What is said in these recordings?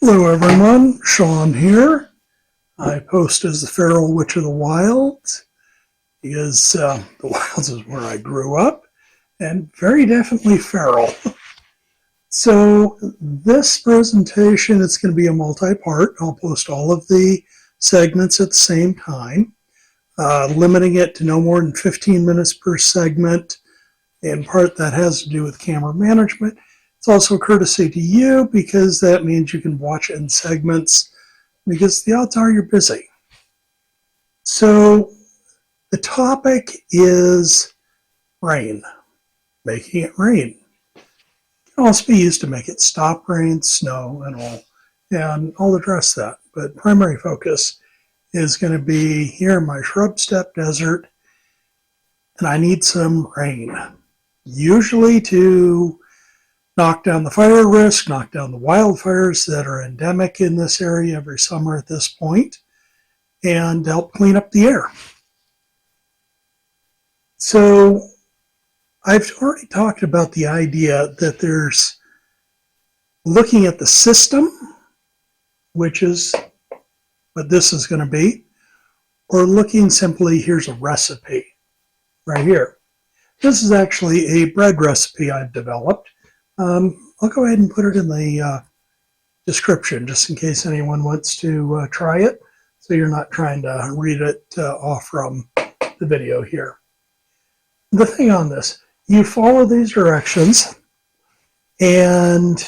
Hello everyone, Sean here. I post as the Feral Witch of the Wilds because the Wilds is where I grew up and very definitely feral. So this presentation is going to be a multi-part. I'll post all of the segments at the same time, limiting it to no more than 15 minutes per segment. In part that has to do with camera management. It's also a courtesy to you because that means you can watch in segments because the odds are you're busy. So the topic is rain, making it rain. It can also be used to make it stop rain, snow, and all address that. But primary focus is going to be here in my shrub steppe desert, and I need some rain. Usually to knock down the fire risk, knock down the wildfires that are endemic in this area every summer at this point, and help clean up the air. So I've already talked about the idea that there's looking at the system, which is what this is going to be, or looking simply, here's a recipe right here. This is actually a bread recipe I've developed. I'll go ahead and put it in the description just in case anyone wants to try it, so you're not trying to read it off from the video here. The thing on this, you follow these directions and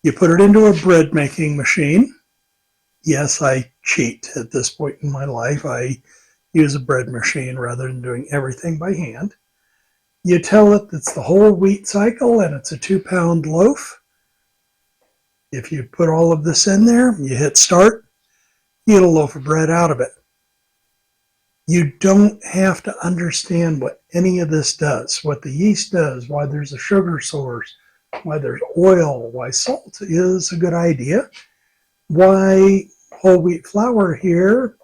you put it into a bread making machine. Yes, I cheat at this point in my life. I use a bread machine rather than doing everything by hand. You tell it it's the whole wheat cycle and it's a 2-pound loaf. If you put all of this in there, you hit start, you get a loaf of bread out of it. You don't have to understand what any of this does, what the yeast does, why there's a sugar source, why there's oil, why salt is a good idea, why whole wheat flour here,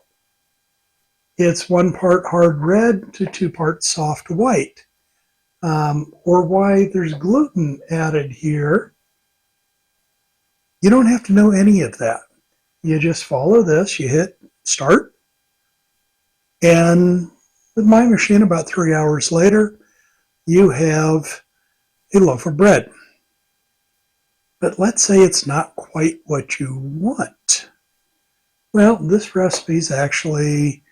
it's 1 part hard red to 2 parts soft white. Or why there's gluten added here. You don't have to know any of that. You just follow this, you hit start, and with my machine about 3 hours later, you have a loaf of bread. But let's say it's not quite what you want. Well, this recipe is actually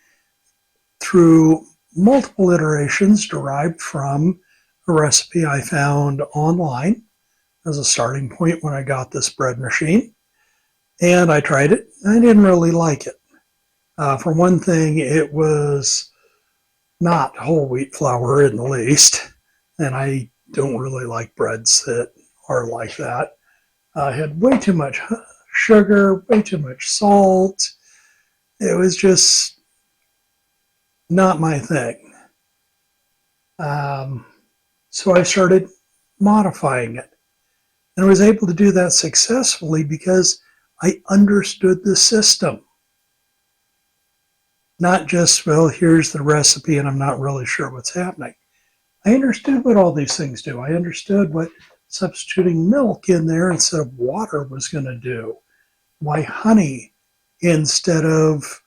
through multiple iterations derived from a recipe I found online as a starting point when I got this bread machine. And I tried it. I didn't really like it. For one thing, it was not whole wheat flour in the least. And I don't really like breads that are like that. I had way too much sugar, way too much salt. It was just not my thing. So I started modifying it. And I was able to do that successfully because I understood the system. Not just, well, here's the recipe and I'm not really sure what's happening. I understood what all these things do. I understood what substituting milk in there instead of water was going to do. Why honey instead of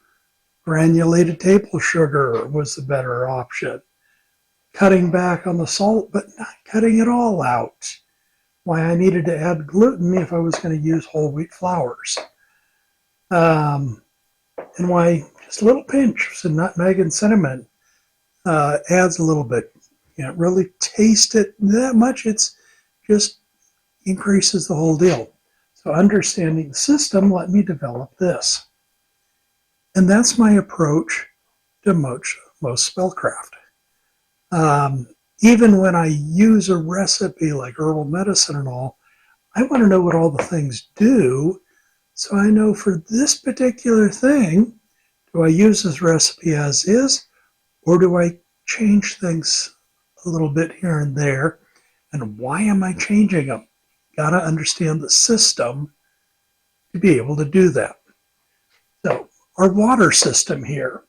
granulated table sugar was the better option. Cutting back on the salt, but not cutting it all out. Why I needed to add gluten if I was going to use whole wheat flours. And why just a little pinch of some nutmeg and cinnamon adds a little bit. You can't really taste it that much. It's just increases the whole deal. So understanding the system let me develop this. And that's my approach to most spellcraft. Even when I use a recipe like herbal medicine and all, I want to know what all the things do. So I know for this particular thing, do I use this recipe as is, or do I change things a little bit here and there? And why am I changing them? Got to understand the system to be able to do that. So our water system here,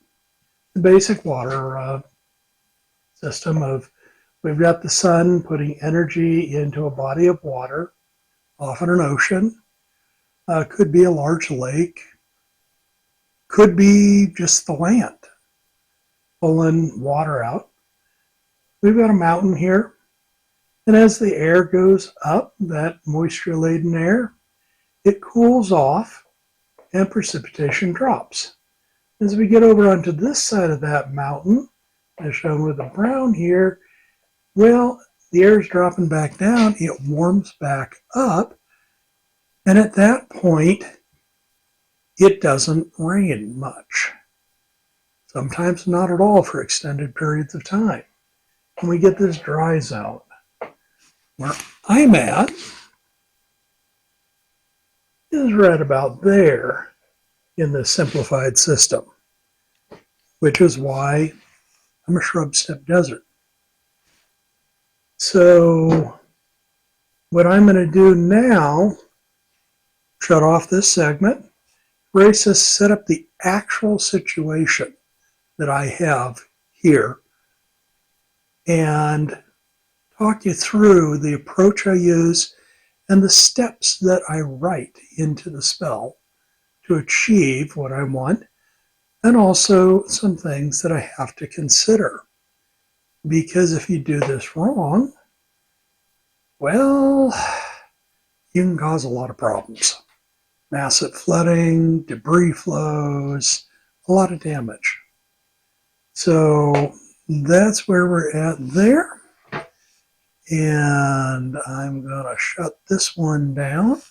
the basic water system of we've got the sun putting energy into a body of water, often an ocean. Could be a large lake. Could be just the land pulling water out. We've got a mountain here. And as the air goes up, that moisture-laden air, it cools off and precipitation drops. As we get over onto this side of that mountain, as shown with the brown here, well, the air is dropping back down, it warms back up, and at that point, it doesn't rain much. Sometimes not at all for extended periods of time. And we get this dry zone. Where I'm at is right about there in the simplified system, which is why I'm a shrub steppe desert. So what I'm going to do now, shut off this segment, erase this, set up the actual situation that I have here, and talk you through the approach I use and the steps that I write into the spell to achieve what I want, and also some things that I have to consider. Because if you do this wrong, well, you can cause a lot of problems. Massive flooding, debris flows, a lot of damage. So that's where we're at there. And I'm going to shut this one down.